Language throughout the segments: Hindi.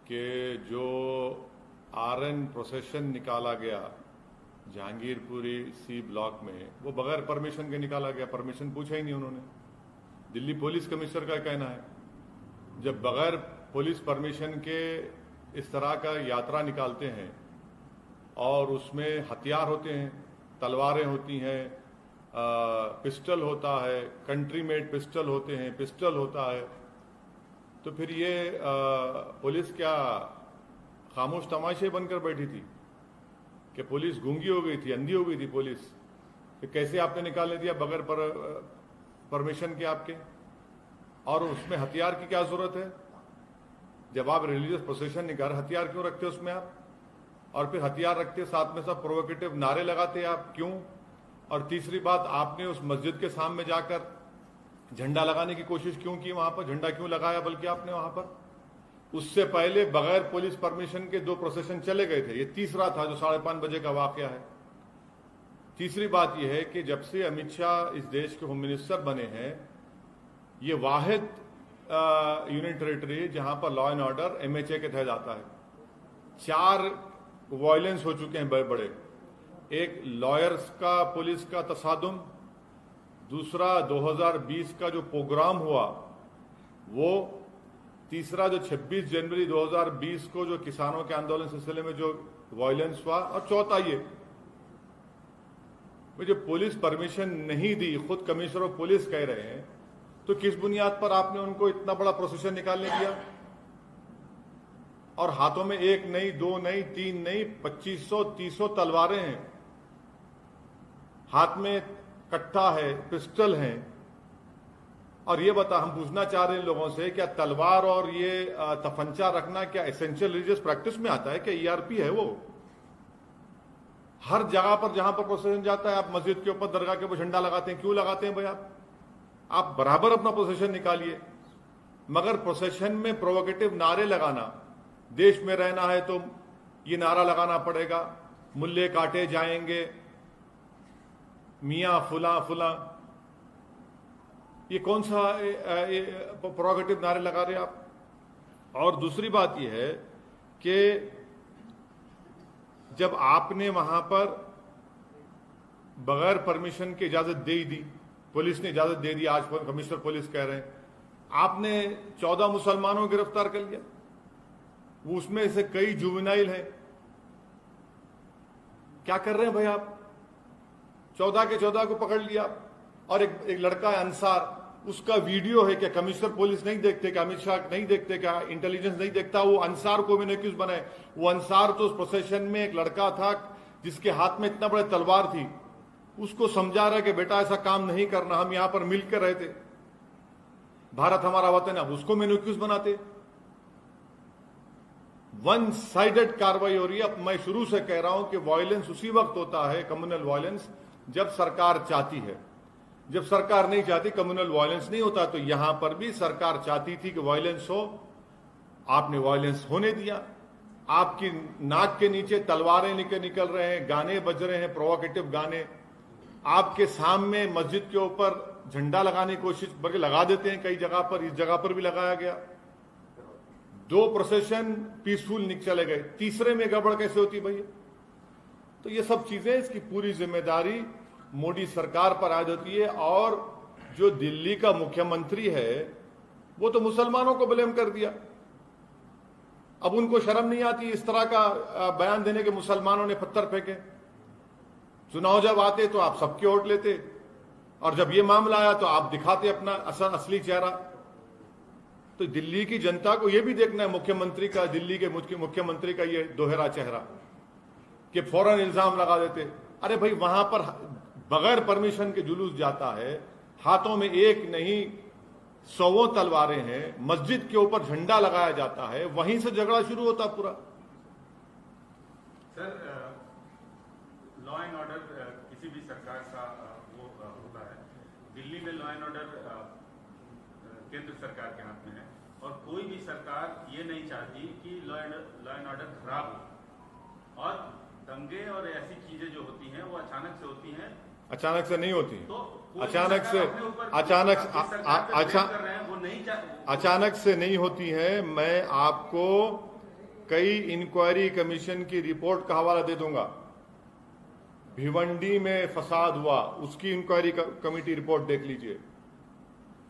कि जो आरएन प्रोसेशन निकाला गया जहांगीरपुरी सी ब्लॉक में, वो बगैर परमिशन के निकाला गया। परमिशन पूछा ही नहीं उन्होंने। दिल्ली पुलिस कमिश्नर का कहना है, जब बगैर पुलिस परमिशन के इस तरह का यात्रा निकालते हैं और उसमें हथियार होते हैं, तलवारें होती हैं, पिस्टल होता है, कंट्री मेड पिस्टल होते हैं, पिस्टल होता है, तो फिर ये पुलिस क्या खामोश तमाशे बनकर बैठी थी कि पुलिस गूंगी हो गई थी, अंधी हो गई थी पुलिस कि कैसे आपने निकालने दिया बगैर परमिशन के आपके? और उसमें हथियार की क्या जरूरत है? जब आप रिलीजियस प्रोसेशन निकाल, हथियार क्यों रखते उसमें आप? और फिर हथियार रखते साथ में सब प्रोवोकेटिव नारे लगाते आप, क्यों? और तीसरी बात, आपने उस मस्जिद के सामने जाकर झंडा लगाने की कोशिश क्यों की? वहां पर झंडा क्यों लगाया बल्कि आपने वहां पर? उससे पहले बगैर पुलिस परमिशन के 2 प्रोसेशन चले गए थे। ये तीसरा था जो 5:30 बजे का वाकया है। तीसरी बात यह है कि जब से अमित शाह इस देश के होम मिनिस्टर बने हैं, ये वाहिद यूनियन टेरिटरी है जहां पर लॉ एंड ऑर्डर एमएचए के तहत आता है। 4 वायलेंस हो चुके हैं बड़े बड़े। एक लॉयर्स का पुलिस का तसादुम, दूसरा 2020 का जो प्रोग्राम हुआ वो, तीसरा जो 26 जनवरी 2020 को जो किसानों के आंदोलन सिलसिले में जो वायलेंस हुआ, और चौथा ये जो पुलिस परमिशन नहीं दी, खुद कमिश्नर ऑफ पुलिस कह रहे हैं, तो किस बुनियाद पर आपने उनको इतना बड़ा प्रोसेशन निकालने दिया? और हाथों में 1 नहीं, 2 नहीं, 3 नहीं, 2500-300 तलवारें हैं, हाथ में कट्टा है, पिस्टल है। और ये बता, हम पूछना चाह रहे हैं लोगों से, क्या तलवार और ये तफंचा रखना क्या एसेंशियल रिलीजियस प्रैक्टिस में आता है? क्या ईआरपी है वो? हर जगह पर जहां पर प्रोसेशन जाता है, आप मस्जिद के ऊपर, दरगाह के ऊपर झंडा लगाते हैं, क्यों लगाते हैं भाई? आप बराबर अपना प्रोसेशन निकालिए, मगर प्रोसेशन में प्रोवोकेटिव नारे लगाना, देश में रहना है तो ये नारा लगाना पड़ेगा, मुल्ले काटे जाएंगे, मियां फुला फुला, ये कौन सा प्रोवोकेटिव नारे लगा रहे आप? और दूसरी बात यह है कि जब आपने वहां पर बगैर परमिशन की इजाजत दे दी, पुलिस ने इजाजत दे दी, आज कमिश्नर पुलिस कह रहे हैं, आपने 14 मुसलमानों को गिरफ्तार कर लिया, वो उसमें से कई जुवेनाइल हैं। क्या कर रहे हैं भाई आप? 14 के 14 को पकड़ लिया। और एक लड़का है अंसार, उसका वीडियो है। क्या कमिश्नर पुलिस नहीं देखते? क्या अमित शाह नहीं देखते? क्या इंटेलिजेंस नहीं देखता? वो अंसार को भी एक्यूज बनाए। वो अंसार तो उस प्रोसेशन में एक लड़का था जिसके हाथ में इतना बड़ा तलवार थी, उसको समझा रहा है कि बेटा ऐसा काम नहीं करना, हम यहां पर मिलकर रहते, भारत हमारा वतन है, अब उसको एक्यूज बनाते। वन साइडेड कार्रवाई हो रही है। अब मैं शुरू से कह रहा हूं कि वायलेंस उसी वक्त होता है, कम्युनल वायलेंस, जब सरकार चाहती है। जब सरकार नहीं चाहती, कम्युनल वायलेंस नहीं होता। तो यहां पर भी सरकार चाहती थी कि वायलेंस हो, आपने वायलेंस होने दिया। आपकी नाक के नीचे तलवारें निकल रहे हैं, गाने बज रहे हैं, प्रोवोकेटिव गाने, आपके सामने मस्जिद के ऊपर झंडा लगाने की कोशिश, बल्कि लगा देते हैं कई जगह पर, इस जगह पर भी लगाया गया। 2 प्रोसेशन पीसफुल चले गए, तीसरे में गड़बड़ कैसे होती भैया? तो ये सब चीजें, इसकी पूरी जिम्मेदारी मोदी सरकार पर आ जाती है। और जो दिल्ली का मुख्यमंत्री है वो तो मुसलमानों को ब्लेम कर दिया। अब उनको शर्म नहीं आती इस तरह का बयान देने के, मुसलमानों ने पत्थर फेंके। चुनाव जब आते तो आप सबके वोट लेते, और जब ये मामला आया तो आप दिखाते अपना असली चेहरा। तो दिल्ली की जनता को यह भी देखना है मुख्यमंत्री का, दिल्ली के मुख्यमंत्री का ये दोहरा चेहरा, कि फौरन इल्जाम लगा देते। अरे भाई, वहां पर बगैर परमिशन के जुलूस जाता है, हाथों में 1 नहीं 100 तलवारें हैं, मस्जिद के ऊपर झंडा लगाया जाता है, वहीं से झगड़ा शुरू होता पूरा। सर, लॉ एंड ऑर्डर किसी भी सरकार का वो होता है। दिल्ली में लॉ एंड ऑर्डर केंद्र सरकार के हाथ में है, और कोई भी सरकार ये नहीं चाहती कि लॉ एंड ऑर्डर खराब हो। और दंगे और ऐसी चीजें जो होती हैं वो अचानक से होती हैं, अचानक से नहीं होती। तो अचानक से नहीं होती है। मैं आपको कई इंक्वायरी कमीशन की रिपोर्ट का हवाला दे दूंगा। भिवंडी में फसाद हुआ, उसकी इंक्वायरी कमेटी रिपोर्ट देख लीजिए।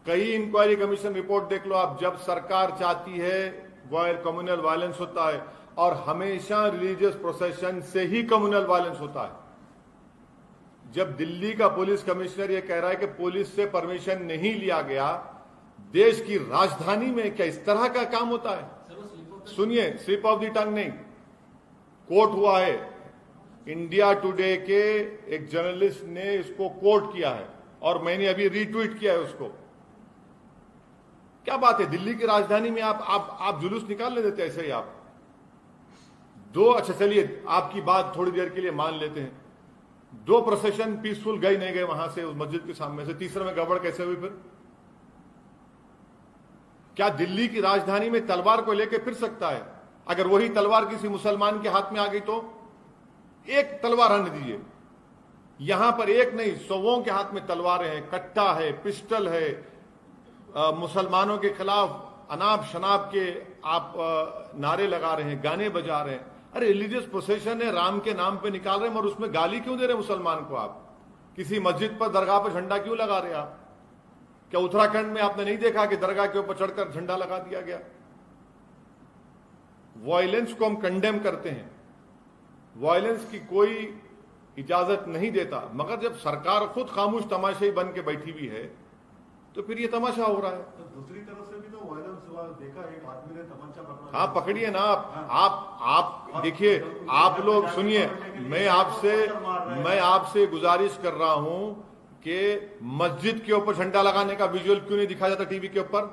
कई इंक्वायरी कमीशन रिपोर्ट देख लो आप। जब सरकार चाहती है कम्युनल वायलेंस होता है, और हमेशा रिलीजियस प्रोसेशन से ही कम्युनल वायलेंस होता है। जब दिल्ली का पुलिस कमिश्नर यह कह रहा है कि पुलिस से परमिशन नहीं लिया गया, देश की राजधानी में क्या इस तरह का काम होता है? सुनिए, स्लिप ऑफ द टंग नहीं, कोर्ट हुआ है। इंडिया टुडे के एक जर्नलिस्ट ने इसको कोट किया है और मैंने अभी रीट्वीट किया है उसको। क्या बात है, दिल्ली की राजधानी में आप जुलूस निकालने देते ऐसे ही आप दो। अच्छा चलिए, आपकी बात थोड़ी देर के लिए मान लेते हैं, 2 प्रोसेशन पीसफुल गए नहीं गए वहां से उस मस्जिद के सामने से, तीसरे में गड़बड़ कैसे हुई? फिर क्या दिल्ली की राजधानी में तलवार को लेकर फिर सकता है? अगर वही तलवार किसी मुसलमान के हाथ में आ गई तो एक तलवार हन दीजिए। यहां पर एक नहीं, 100 के हाथ में तलवारें हैं, कट्टा है, पिस्टल है, मुसलमानों के खिलाफ अनाप शनाप के आप नारे लगा रहे हैं, गाने बजा रहे हैं। अरे रिलीजियस प्रोसेशन है, राम के नाम पे निकाल रहे हैं, और उसमें गाली क्यों दे रहे हैं मुसलमान को? आप किसी मस्जिद पर, दरगाह पर झंडा क्यों लगा रहे हैं आप? क्या उत्तराखंड में आपने नहीं देखा कि दरगाह के ऊपर चढ़कर झंडा लगा दिया गया? वायलेंस को हम कंडेम करते हैं, वायलेंस की कोई इजाजत नहीं देता, मगर जब सरकार खुद खामोश तमाशाई बन के बैठी हुई है तो फिर ये तमाशा हो रहा है। तो दूसरी तरफ से भी तो वायलेंस हुआ, देखा एक आदमी ने तमंचा पकड़ा। हाँ, पकड़िए ना आप देखिए, आप लोग सुनिए, मैं आपसे गुजारिश कर रहा हूं कि मस्जिद के ऊपर झंडा लगाने का विजुअल क्यों नहीं दिखाया जाता टीवी के ऊपर?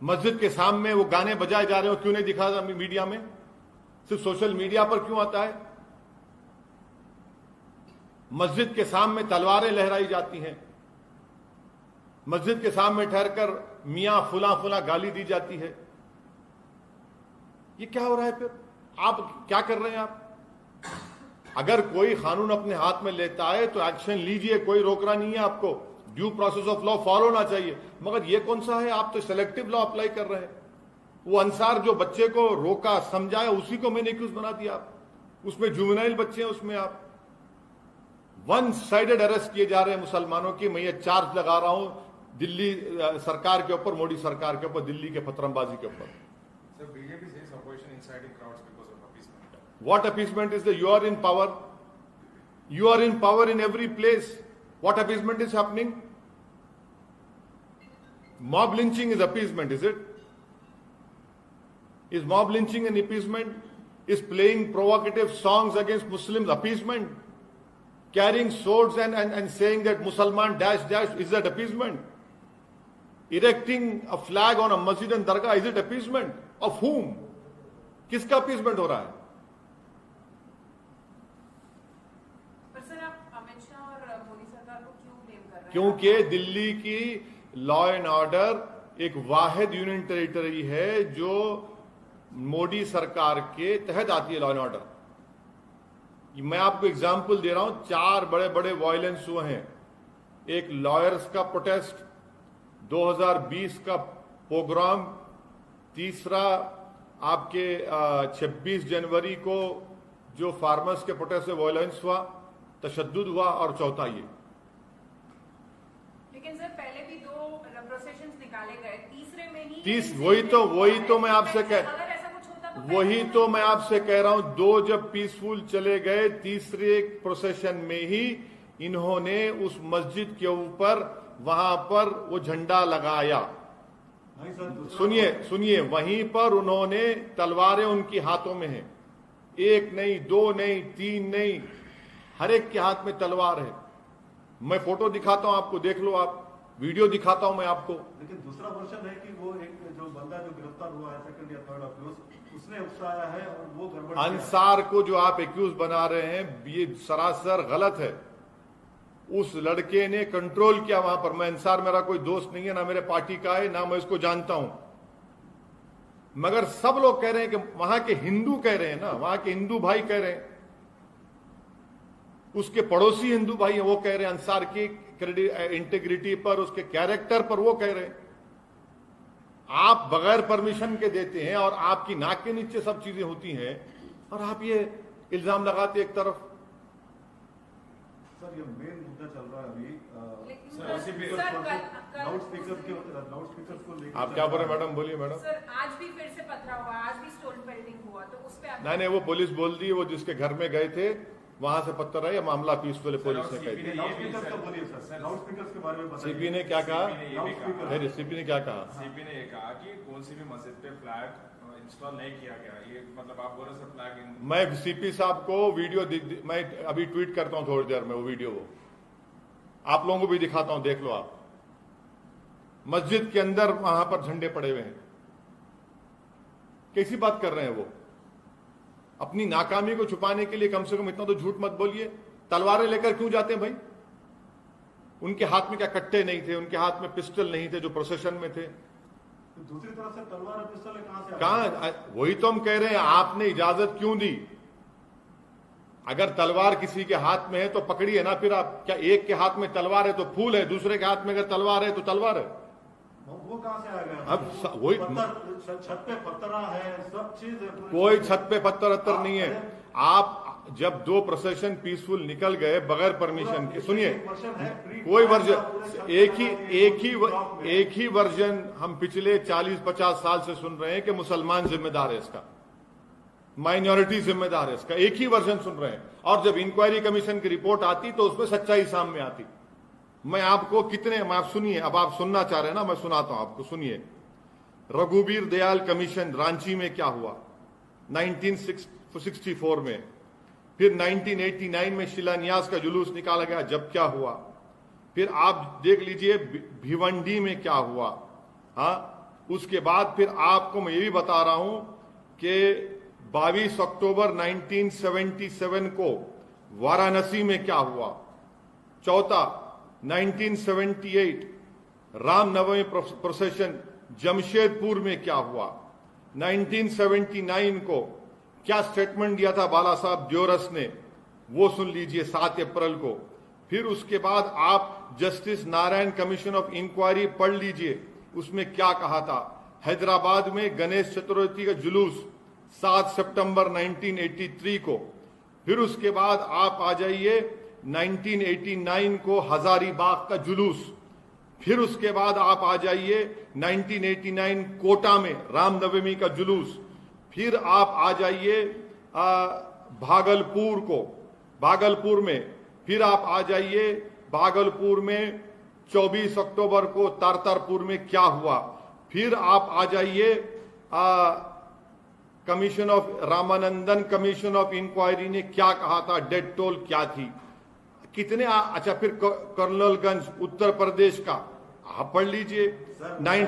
मस्जिद के सामने वो गाने बजाए जा रहे हो, क्यों नहीं दिखाया मीडिया में? सिर्फ सोशल मीडिया पर क्यों आता है? मस्जिद के सामने तलवारें लहराई जाती हैं, मस्जिद के सामने ठहरकर मियां फुला फुला गाली दी जाती है। ये क्या हो रहा है? फिर आप क्या कर रहे हैं? आप अगर कोई कानून अपने हाथ में लेता है तो एक्शन लीजिए, कोई रोक रहा नहीं है आपको। Due process of law follow होना चाहिए, मगर ये कौन सा है? आप तो सिलेक्टिव लॉ अप्लाई कर रहे हैं। वो अंसार जो बच्चे को रोका समझाया, उसी को मैंने एक्यूज बना दिया आप। उसमें जुवेनाइल बच्चे हैं, उसमें आप वन साइडेड अरेस्ट किए जा रहे हैं मुसलमानों की। मैं ये चार्ज लगा रहा हूं दिल्ली सरकार के ऊपर, मोदी सरकार के ऊपर, दिल्ली के पत्रमबाजी के ऊपर। BJP says opposition inciting crowds because of appeasement. What appeasement is the? You are in power. You are in power in every place. What appeasement is happening? Mob lynching is appeasement, is it? Is mob lynching an appeasement? Is playing provocative songs against Muslims appeasement? Carrying swords and saying that Musalman dash dash, is that appeasement? Erecting a flag on a masjid and dargah, is it appeasement? Of whom? किसका appeasement हो रहा है? पर सर, आप अमित शाह और मोदी सरकार को क्यों ब्लेम कर रहे हैं? क्योंकि दिल्ली की लॉ एंड ऑर्डर एक वाहिद यूनियन टेरिटरी है जो मोदी सरकार के तहत आती है। लॉ एंड ऑर्डर, मैं आपको एग्जाम्पल दे रहा हूं, 4 बड़े बड़े वायलेंस हुए हैं। एक लॉयर्स का प्रोटेस्ट, 2020 का प्रोग्राम, तीसरा आपके 26 जनवरी को जो फार्मर्स के प्रोटेस्ट से वायलेंस हुआ, तशद्दुद हुआ, और चौथा ये। लेकिन सर पहले भी 2 प्रोसेशंस निकाले गए, तीसरे में ही वही तो मैं आपसे कह रहा हूं, 2 जब पीसफुल चले गए, तीसरे प्रोसेशन में ही इन्होंने उस मस्जिद के ऊपर वहां पर वो झंडा लगाया। सुनिए, वहीं पर उन्होंने तलवारें उनके हाथों में हैं, 1 नहीं, 2 नहीं, 3 नहीं, हर एक के हाथ में तलवार है। मैं फोटो दिखाता हूं आपको, देख लो आप, वीडियो दिखाता हूं मैं आपको। लेकिन दूसरा वर्षन है कि वो एक जो बंदा जो गिरफ्तार हुआ है, सेकंड या थर्ड अक्यूज, उसने उकसाया है और वो गड़बड़। अंसार को जो आप एक्यूज बना रहे हैं, ये सरासर गलत है। उस लड़के ने कंट्रोल किया वहां पर। मैं अंसार मेरा कोई दोस्त नहीं है, ना मेरे पार्टी का है, ना मैं इसको जानता हूं, मगर सब लोग कह रहे हैं कि वहां के हिंदू कह रहे हैं ना, वहां के हिंदू भाई कह रहे हैं, उसके पड़ोसी हिंदू भाई हैं, वो कह रहे हैं अंसार की इंटीग्रिटी पर, उसके कैरेक्टर पर वो कह रहे हैं। आप बगैर परमिशन के देते हैं और आपकी नाक के नीचे सब चीजें होती हैं और आप ये इल्जाम लगाते एक तरफ। सर ये मेन मुद्दा चल रहा है अभी लेकिन सर, उसी पे- लाउड स्पीकर को लेकर आप क्या बोल रहे हैं मैडम, बोलिए मैडम। सर आज भी फिर से पथरा हुआ, आज भी स्टोन पेल्टिंग हुआ, तो उस पे आप नहीं वो पुलिस बोल दी, वो जिसके घर में गए थे वहां से पत्थर है, या मामला पीसफुल पुलिस ने कह दिया। लाउड स्पीकर का बोलिए सर, लाउड स्पीकर के बारे में बताइए। सीपी ने क्या कहा? लाउडस्पीकर। नहीं सीपी ने क्या कहा? सीपी ने ये कहा कि कौन सी भी मस्जिद पे फ्लैग इंस्टॉल नहीं किया गया। ये मतलब आप बोल रहे सर फ्लैग मैं सीपी साहब को वीडियो मैं अभी ट्वीट करता हूं थोड़ी देर में, वो वीडियो आप लोगों को भी दिखाता हूं, देख लो आप। मस्जिद के अंदर वहां पर झंडे पड़े हुए हैं। कैसी बात कर रहे हैं वो? अपनी नाकामी को छुपाने के लिए कम से कम इतना तो झूठ मत बोलिए। तलवारें लेकर क्यों जाते हैं भाई? उनके हाथ में क्या कट्टे नहीं थे? उनके हाथ में पिस्टल नहीं थे जो प्रोसेशन में थे? दूसरी तरफ से तलवार और पिस्तौल कहां से कहां? वही तो हम कह रहे हैं, आपने इजाजत क्यों दी? अगर तलवार किसी के हाथ में है तो पकड़िए ना। फिर आप क्या एक के हाथ में तलवार है तो फूल है, दूसरे के हाथ में अगर तलवार है तो तलवार है? वो कहां से आ गया? अब वही छत पे पत्थरा है, सब चीज है। कोई छत पे पत्थर अत्तर नहीं है। आप जब दो प्रोसेशन पीसफुल निकल गए बगैर परमिशन के, सुनिए कोई वर्जन एक ही वर्जन हम पिछले 40-50 साल से सुन रहे हैं कि मुसलमान जिम्मेदार है इसका, माइनॉरिटी जिम्मेदार है इसका, एक ही वर्जन सुन रहे हैं। और जब इंक्वायरी कमीशन की रिपोर्ट आती तो उसमें सच्चाई सामने आती। मैं आपको आप सुनिए, अब आप सुनना चाह रहे हैं ना, मैं सुनाता हूं आपको, सुनिए। रघुवीर दयाल कमीशन रांची में क्या हुआ 1964 में, फिर 1989 में शिलान्यास का जुलूस निकाला गया जब क्या हुआ, फिर आप देख लीजिए भिवंडी में क्या हुआ। हाँ, उसके बाद फिर आपको मैं ये भी बता रहा हूं कि 22 अक्टूबर 1977 को वाराणसी में क्या हुआ। चौथा 1978 रामनवमी प्रोसेशन जमशेदपुर में क्या हुआ। 1979 को क्या स्टेटमेंट दिया था बाला साहब द्योरस ने, वो सुन लीजिए 7 अप्रैल को। फिर उसके बाद आप justice Narayan commission of inquiry पढ़ लीजिए, उसमें क्या कहा था। हैदराबाद में गणेश चतुर्थी का जुलूस 7 सितंबर 1983 को। फिर उसके बाद आप आ जाइए 1989 को हजारीबाग का जुलूस। फिर उसके बाद आप आ जाइए 1989 कोटा में रामनवमी का जुलूस। फिर आप आ जाइए भागलपुर को, भागलपुर में। फिर आप आ जाइए भागलपुर में 24 अक्टूबर को तारतारपुर में क्या हुआ। फिर आप आ जाइए commission of Ramanandan commission of inquiry ने क्या कहा था, डेथ टोल क्या थी, कितने अच्छा। फिर कर्नलगंज उत्तर प्रदेश का आप पढ़ लीजिए।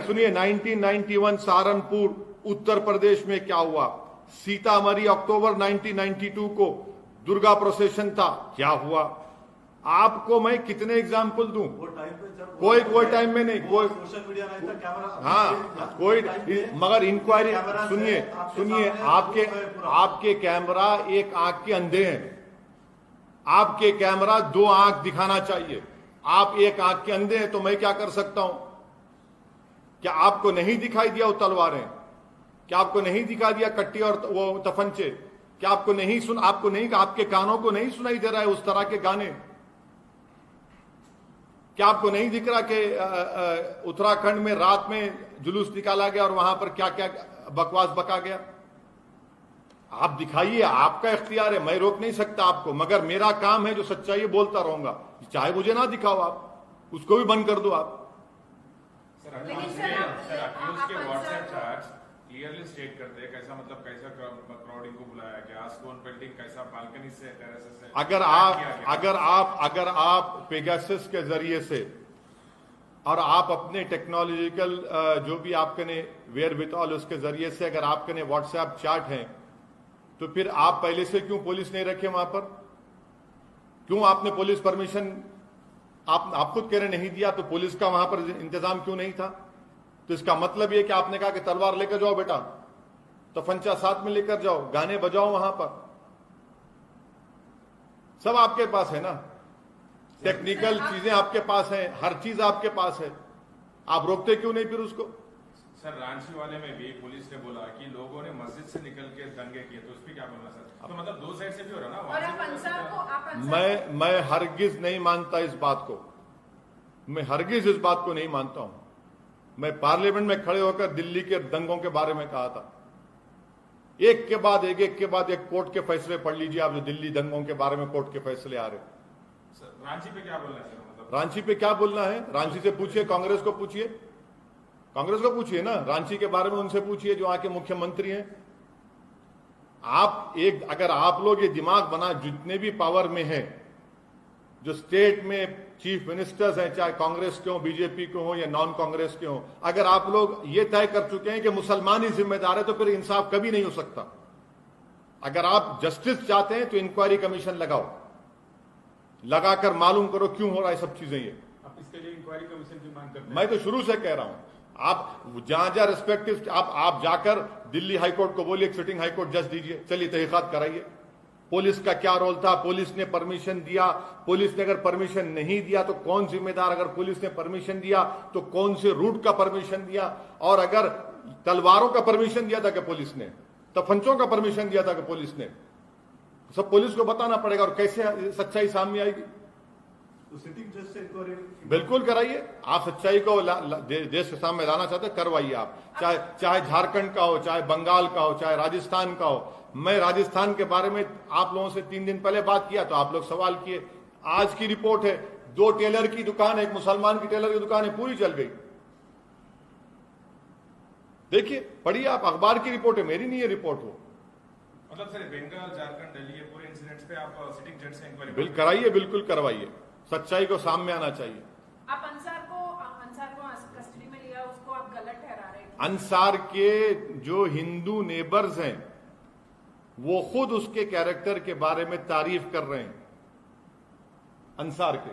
सुनिए 1991 सहारनपुर उत्तर प्रदेश में क्या हुआ। सीतामढ़ी अक्टूबर 1992 को दुर्गा प्रोसेशन था, क्या हुआ। आपको मैं कितने एग्जाम्पल दूं? वो टाइम पे जब कोई टाइम में नहीं, कोई सोशल मीडिया नहीं था, कैमरा। हाँ कोई, मगर इंक्वायरी सुनिए आपके कैमरा एक आंख के अंधे हैं। आपके कैमरा 2 आंख दिखाना चाहिए, आप एक आंख के अंधे हैं, तो मैं क्या कर सकता हूं? क्या आपको नहीं दिखाई दिया वो तलवारें? क्या आपको नहीं दिखा दिया कट्टी और वो तफंचे? क्या आपको नहीं आपके कानों को नहीं सुनाई दे रहा है उस तरह के गाने? क्या आपको नहीं दिख रहा कि उत्तराखंड में रात में जुलूस निकाला गया और वहां पर क्या क्या बकवास बका गया? आप दिखाइए, आपका इख्तियार है, मैं रोक नहीं सकता आपको, मगर मेरा काम है जो सच्चाई बोलता रहूंगा। चाहे मुझे ना दिखाओ, आप उसको भी बंद कर दो आप। लेकिन सर आप व्हाट्सएप चैट्स क्लियरली स्टेट करते हैं कैसा, मतलब कैसा क्राउडिंग को बुलाया गया, स्टोन पेल्टिंग कैसा, बालकनी से, टेरेस से। अगर आप पेगासस के जरिए से और आप अपने टेक्नोलॉजिकल जो भी आपके ने वेयर विथऑल उसके जरिए से अगर आपके ने व्हाट्सएप चैट हैं, तो फिर आप पहले से क्यों पुलिस नहीं रखे वहां पर? क्यों आपने पुलिस परमिशन आप खुद कह रहे नहीं दिया, तो पुलिस का वहां पर इंतजाम क्यों नहीं था? तो इसका मतलब यह कि आपने कहा कि तलवार लेकर जाओ बेटा, तो फंचा साथ में लेकर जाओ, गाने बजाओ वहां पर, सब आपके पास है ना, टेक्निकल चीजें आपके पास हैं, हर चीज आपके पास है, आप रोकते क्यों नहीं फिर उसको? सर रांची वाले में भी पुलिस ने बोला कि लोगों ने मस्जिद से निकल के दंगे किए, तो उस पर क्या बोलना सर? तो मतलब दो साइड से भी हो रहा ना। और आप अंसार को मैं हरगिज नहीं मानता इस बात को, मैं हरगिज इस बात को नहीं मानता हूं। मैं पार्लियामेंट में खड़े होकर दिल्ली के दंगों के बारे में कहा था, एक के बाद एक कोर्ट के फैसले पढ़ लीजिए आप, जो दिल्ली दंगों के बारे में कोर्ट के फैसले आ रहे। सर रांची पे क्या बोलना है सर? मतलब रांची पे क्या बोलना है? रांची से पूछिए, कांग्रेस को पूछिए, कांग्रेस को पूछिए ना, रांची के बारे में उनसे पूछिए जो वहां के मुख्यमंत्री हैं। अगर आप लोग ये दिमाग बना, जितने भी पावर में हैं, जो स्टेट में चीफ मिनिस्टर्स हैं, चाहे कांग्रेस के हो, बीजेपी के हो या नॉन कांग्रेस के हो, अगर आप लोग ये तय कर चुके हैं कि मुसलमान ही जिम्मेदार है, तो फिर इंसाफ कभी नहीं हो सकता। अगर आप जस्टिस चाहते हैं तो इंक्वायरी कमीशन लगाओ, लगाकर मालूम करो क्यों हो रहा है सब चीजें। ये आप इसके लिए इंक्वायरी कमीशन की मांग करते हैं? मैं तो शुरू से कह रहा हूं, आप जहां रिस्पेक्टिव आप जाकर दिल्ली हाईकोर्ट को बोलिए, एक सिटिंग हाईकोर्ट जज दीजिए, चलिए तहकीकात कराइए, पुलिस का क्या रोल था, पुलिस ने परमिशन दिया, पुलिस ने अगर परमिशन नहीं दिया तो कौन जिम्मेदार, अगर पुलिस ने परमिशन दिया तो कौन से रूट का परमिशन दिया, और अगर तलवारों का परमिशन दिया था कि पुलिस ने, तफंचों का परमिशन दिया था कि पुलिस ने, सब पुलिस को बताना पड़ेगा, और कैसे सच्चाई सामने आएगी। तो सिटिंग जज से इंक्वायरी बिल्कुल कराइए, आप सच्चाई को देश के सामने लाना चाहते हैं, करवाइए आप, चाहे झारखंड का हो, चाहे बंगाल का हो, चाहे राजस्थान का हो। मैं राजस्थान के बारे में आप लोगों से 3 दिन पहले बात किया तो आप लोग सवाल किए, आज की रिपोर्ट है, 2 टेलर की दुकान है, एक मुसलमान की टेलर की दुकान है, पूरी जल गई। देखिए, पढ़िए आप, अखबार की रिपोर्ट है, मेरी नहीं है रिपोर्ट वो। मतलब सर बंगाल, झारखंड, दिल्ली, ये पूरे इंसिडेंट्स पे आप सिटिंग जज से इंक्वायरी बिल कराइए, बिल्कुल करवाइए, सच्चाई को सामने आना चाहिए। आप अंसार को कस्टडी में लिया, उसको आप गलत ठहरा रहे हैं। अंसार के जो हिंदू नेबर्स हैं वो खुद उसके कैरेक्टर के बारे में तारीफ कर रहे हैं, अंसार के।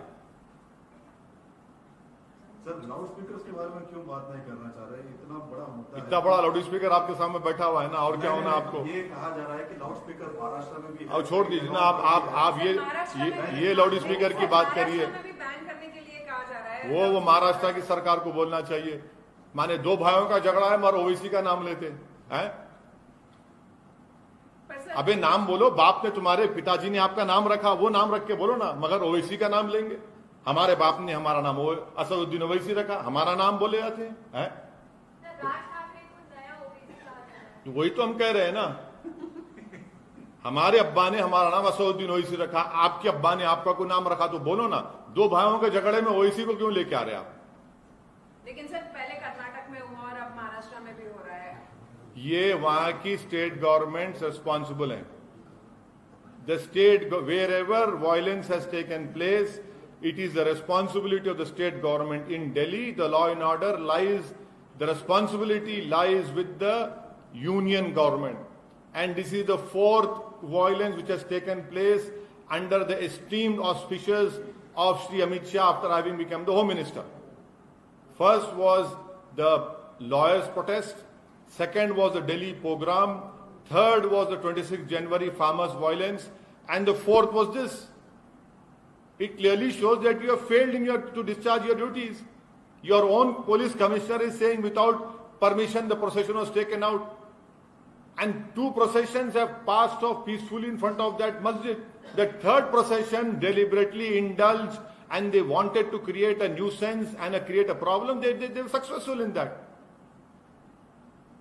सर लाउड स्पीकर के बारे में क्यों बात नहीं करना चाह रहे? इतना बड़ा मुद्दा है, इतना बड़ा लाउड स्पीकर आपके सामने बैठा हुआ है ना, और क्या होना आपको? ये कहा जा रहा है कि लाउड स्पीकर महाराष्ट्र में भी, अब छोड़ दीजिए ना आप ये लाउड स्पीकर की बात करिए, महाराष्ट्र में भी बैन करने के लिए कहा जा रहा है। वो महाराष्ट्र की सरकार को बोलना चाहिए। माने 2 भाइयों का झगड़ा है, मगर ओवैसी का नाम लेते हैं। अबे नाम बोलो, बाप ने, तुम्हारे पिताजी ने आपका नाम रखा, वो नाम रख के बोलो ना, मगर ओवैसी का नाम लेंगे। हमारे बाप ने हमारा नाम असदुद्दीन ओवैसी रखा, हमारा नाम बोले जाते हैं। वही तो हम कह रहे हैं ना, हमारे अब्बा ने हमारा नाम असदुद्दीन ओवैसी रखा, आपके अब्बा ने आपका कोई नाम रखा, तो बोलो ना। 2 भाइयों के झगड़े में ओवैसी को क्यों लेके आ रहे आप? लेकिन सर पहले कर्नाटक में हुआ और अब महाराष्ट्र में भी हो रहा है। ये वहां की स्टेट गवर्नमेंट रिस्पॉन्सिबल है। The state, wherever violence has taken place, it is the responsibility of the state government. In Delhi, the law and order lies, the responsibility lies with the union government. And this is the 4th violence which has taken place under the esteemed auspices of Shri Amit Shah after having become the Home Minister. First was the lawyers' protest, second was the Delhi pogrom, third was the 26th January farmers' violence, and the 4th was this. It clearly shows that you have failed to discharge your duties. Your own police commissioner is saying without permission the procession was taken out. And 2 processions have passed off peacefully in front of that masjid. The 3rd procession deliberately indulged and they wanted to create a nuisance and create a problem. They were successful in that.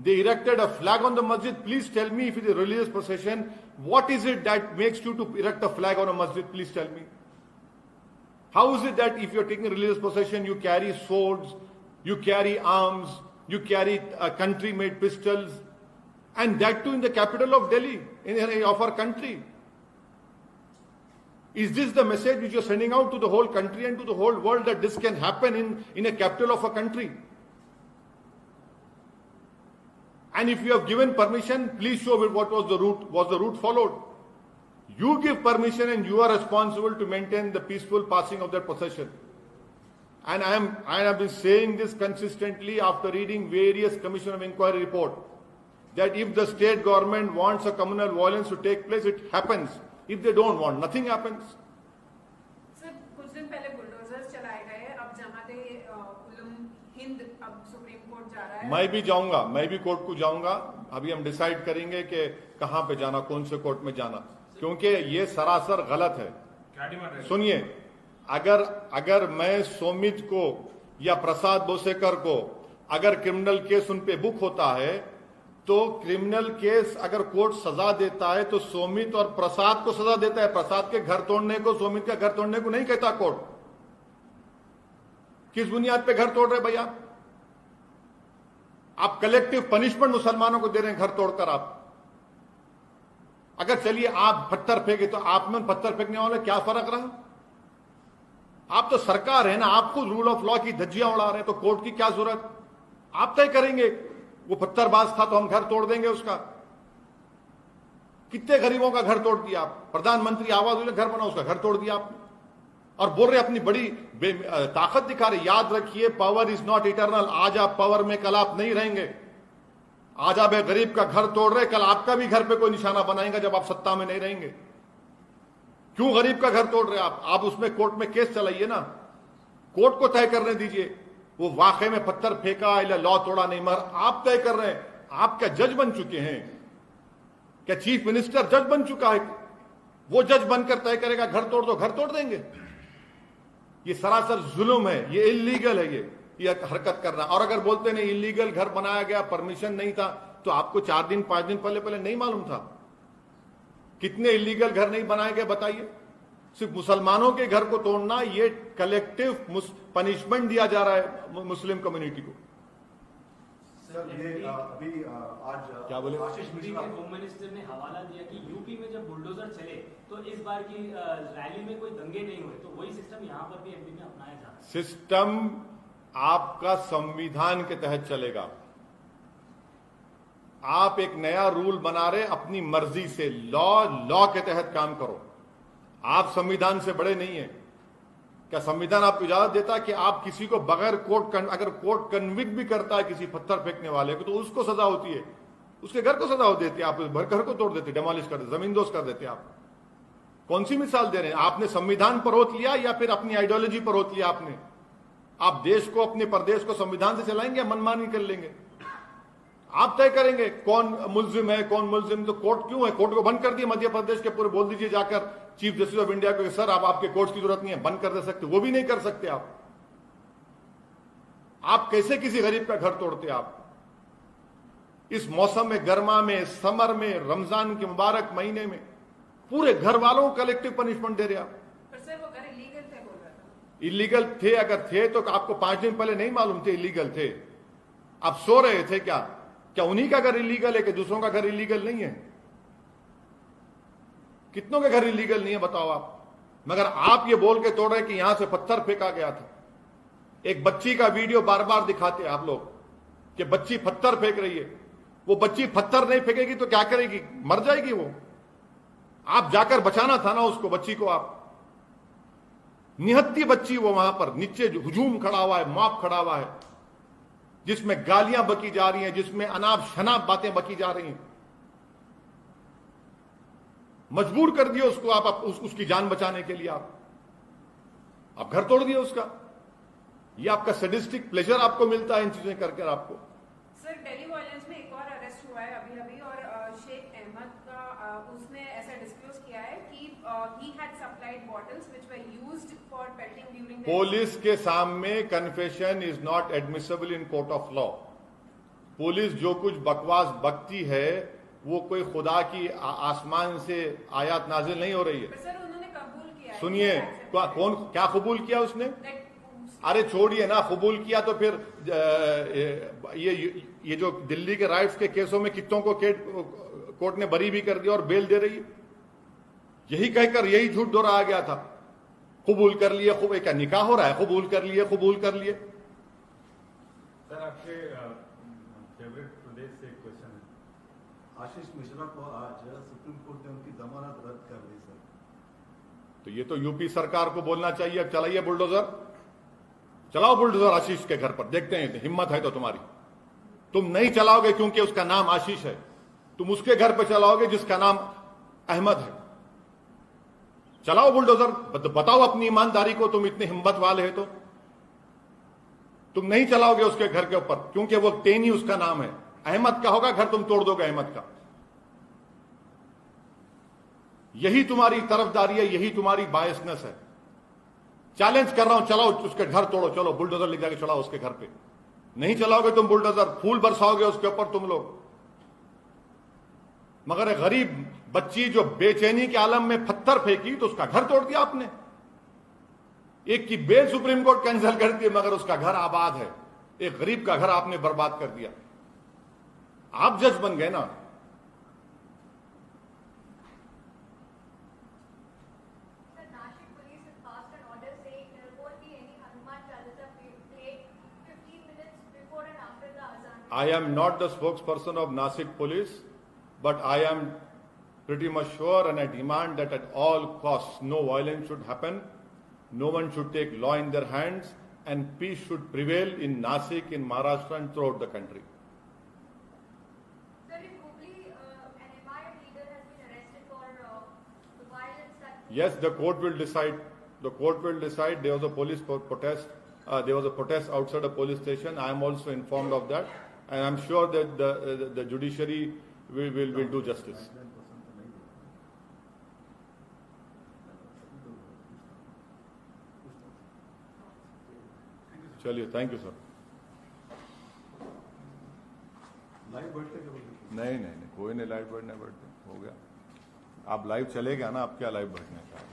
They erected a flag on the masjid. Please tell me, if it is a religious procession, what is it that makes you to erect a flag on a masjid? Please tell me. How is it that if you're taking a religious procession, you carry swords, you carry arms, you carry country-made pistols, and that too in the capital of Delhi, of our country? Is this the message which you're sending out to the whole country and to the whole world, that this can happen in a capital of a country? And if you have given permission, please show what was the route followed. You give permission and you are responsible to maintain the peaceful passing of that procession. And I have been saying this consistently after reading various Commission of Inquiry report, that if the state government wants a communal violence to take place, it happens. If they don't want, nothing happens. Sir कुछ दिन पहले बुलडोजर्स चलाए गए, अब जमाते उलम हिंद अब सुप्रीम कोर्ट जा रहा है है। मैं भी जाऊंगा, मैं भी कोर्ट को जाऊंगा। अभी हम डिसाइड करेंगे कि कहां पे जाना, कौन से कोर्ट में जाना, क्योंकि ये सरासर गलत है। क्या डिमांड है? सुनिए, अगर मैं सोमित को या प्रसाद बोसेकर को अगर क्रिमिनल केस उन पे बुक होता है, तो क्रिमिनल केस अगर कोर्ट सजा देता है तो सोमित और प्रसाद को सजा देता है। प्रसाद के घर तोड़ने को, सोमित का घर तोड़ने को नहीं कहता कोर्ट। किस बुनियाद पे घर तोड़ रहे भैया? आप कलेक्टिव पनिशमेंट मुसलमानों को दे रहे हैं घर तोड़कर। आप अगर चलिए आप पत्थर फेंके तो आप में पत्थर फेंकने वाले क्या फर्क रहा? आप तो सरकार है ना, आपको रूल ऑफ लॉ की धज्जियां उड़ा रहे हैं, तो कोर्ट की क्या जरूरत? आप तय करेंगे। वो पत्थरबाज था तो हम घर तोड़ देंगे उसका। कितने गरीबों का घर तोड़ दिया आप? प्रधानमंत्री आवास योजना घर बना, उसका घर तोड़ दिया आपने, और बोल रहे अपनी बड़ी ताकत दिखा रहे। याद रखिए, पावर इज नॉट इटर्नल। आज आप पावर में, कल आप नहीं रहेंगे। आज आप एक गरीब का घर तोड़ रहे, कल आपका भी घर पे कोई निशाना बनाएगा जब आप सत्ता में नहीं रहेंगे। क्यों गरीब का घर तोड़ रहे आप उसमें कोर्ट में केस चलाइए ना, कोर्ट को तय करने दीजिए वो वाकई में पत्थर फेंका या लॉ तोड़ा नहीं, मगर आप तय कर रहे हैं। आप क्या जज बन चुके हैं? क्या चीफ मिनिस्टर जज बन चुका है? वो जज बनकर तय करेगा घर तोड़ दो, घर तोड़ देंगे। ये सरासर जुल्म है, ये इलीगल है ये हरकत करना। और अगर बोलते नहीं इलीगल घर बनाया गया, परमिशन नहीं था, तो आपको 4 दिन 5 दिन पहले नहीं मालूम था? कितने इलीगल घर नहीं बनाए गए बताइए? सिर्फ मुसलमानों के घर को तोड़ना, ये कलेक्टिव पनिशमेंट दिया जा रहा है मुस्लिम कम्युनिटी को। सर ये अभी आज क्या बोले? आशीष यूपी मिश्रा के होम मिनिस्टर ने हवाला दिया कि यूपी में जब बुलडोजर चले तो इस बार की रैली में कोई दंगे नहीं हुए, तो वही सिस्टम यहाँ पर भी एमपी में अपनाया जा रहा है। सिस्टम आपका संविधान के तहत चलेगा। आप एक नया रूल बना रहे अपनी मर्जी से, लॉ के तहत काम करो। आप संविधान से बड़े नहीं है। क्या संविधान आपको इजाजत देता है कि आप किसी को बगैर अगर कोर्ट कन्विक्ट भी करता है किसी पत्थर फेंकने वाले को, तो उसको सजा होती है, उसके घर को सजा हो देती है, आप घर को तोड़ देते, डेमोलिश कर देते, जमींदोज कर देते। आप कौन सी मिसाल दे रहे हैं? आपने संविधान पर रोक लिया या फिर अपनी आइडियोलॉजी पर रोक लिया आपने? आप देश को, अपने प्रदेश को संविधान से चलाएंगे या मनमानी कर लेंगे? आप तय करेंगे कौन मुल्जिम है, कौन मुल्जिम। तो कोर्ट क्यों है? कोर्ट को बंद कर दिया मध्य प्रदेश के पूरे। बोल दीजिए जाकर चीफ जस्टिस ऑफ इंडिया को, सर अब आपके कोर्ट की जरूरत नहीं है, बंद कर दे सकते। वो भी नहीं कर सकते आप कैसे किसी गरीब का घर तोड़ते? आप इस मौसम में, गर्मा में, समर में, रमजान के मुबारक महीने में पूरे घर वालों को कलेक्टिव पनिशमेंट दे रहे आप। पर सर वो घर इलीगल थे बोल रहा था। इलीगल थे? अगर थे तो आपको 5 दिन पहले नहीं मालूम थे इलीगल थे? आप सो रहे थे क्या? क्या उन्हीं का घर इलीगल है कि दूसरों का घर इलीगल नहीं है? कितनों के घर इलीगल नहीं है बताओ आप? मगर आप ये बोल के तोड़ रहे कि यहां से पत्थर फेंका गया था। एक बच्ची का वीडियो बार बार दिखाते हैं आप लोग कि बच्ची पत्थर फेंक रही है। वो बच्ची पत्थर नहीं फेंकेगी तो क्या करेगी? मर जाएगी वो। आप जाकर बचाना था ना उसको, बच्ची को। आप निहत्ती बच्ची वो वहां पर नीचे हुजूम खड़ा हुआ है, मॉब खड़ा हुआ है, जिसमें गालियां बकी जा रही हैं, जिसमें अनाप शनाप बातें बकी जा रही हैं। मजबूर कर दिया उसको आप उसकी जान बचाने के लिए। आप घर तोड़ दिया उसका। ये आपका सैडिस्टिक प्लेजर आपको मिलता है इन चीजें करके आपको। सर दिल्ली वायलेंस में एक और अरेस्ट हुआ है अभी और शेख अहमद का उसने ऐसा डिस्क्लोज किया है कि he had supplied bottles which were used for pelting during the police के सामने confession is not admissible in court of law. Police जो कुछ बकवास बकती है वो कोई खुदा की आसमान से आयत नाजिल नहीं हो रही है। पर सर उन्होंने कबूल किया है। सुनिए, कौन क्या कबूल किया उसने? अरे छोड़िए ना, कबूल किया तो फिर ये जो दिल्ली के राइट्स के केसों में कितनों को कोर्ट ने बरी भी कर दिया और बेल दे रही है। यही कहकर यही झूठ दोहराया गया था, कबूल कर लिए। क्या निकाह हो रहा है? कबूल कर लिए, कबूल कर लिए। सर आपके फेवरेट प्रदेश से एक क्वेश्चन है। आशीष मिश्रा को आज सुप्रीम कोर्ट ने उनकी जमानत रद्द कर दी सर। तो ये तो यूपी सरकार को बोलना चाहिए, अब चलाइए बुलडोजर, चलाओ बुलडोजर आशीष के घर पर, देखते हैं हिम्मत है तो तुम्हारी। तुम नहीं चलाओगे क्योंकि उसका नाम आशीष है, तुम उसके घर पर चलाओगे जिसका नाम अहमद है। चलाओ बुलडोजर, बताओ अपनी ईमानदारी को, तुम इतने हिम्मत वाले हैं तो। तुम नहीं चलाओगे उसके घर के ऊपर, क्योंकि वो टेनी उसका नाम है। अहमद का होगा घर, तुम तोड़ दोगे अहमद का। यही तुम्हारी तरफदारी है, यही तुम्हारी बायसनेस है। चैलेंज कर रहा हूं, चलाओ उसके घर तोड़ो, चलो बुलडोजर ले जाके चलाओ उसके घर पे। नहीं चलाओगे तुम बुलडोजर, फूल बरसाओगे उसके ऊपर तुम लोग। मगर एक गरीब बच्ची जो बेचैनी के आलम में पत्थर फेंकी तो उसका घर तोड़ दिया आपने। एक की बेल सुप्रीम कोर्ट कैंसिल कर दी, मगर उसका घर आबाद है। एक गरीब का घर आपने बर्बाद कर दिया। आप जज बन गए ना। I am not the spokesperson of Nasik police, but I am pretty much sure and I demand that at all costs no violence should happen, no one should take law in their hands, and peace should prevail in Nasik, in Maharashtra and throughout the country. Sir, in Hubli, an MIM leader has been arrested for the violence that... Yes, the court will decide. The court will decide. There was a police protest. There was a protest outside a police station. I am also informed of that. And I'm sure that the judiciary will do justice. चलिए, थैंक यू सर। लाइव बैठते क्या बोलते? नहीं, कोई नहीं लाइव बैठने बैठते, हो गया। आप लाइव चले गया ना, आप क्या लाइव बैठने का।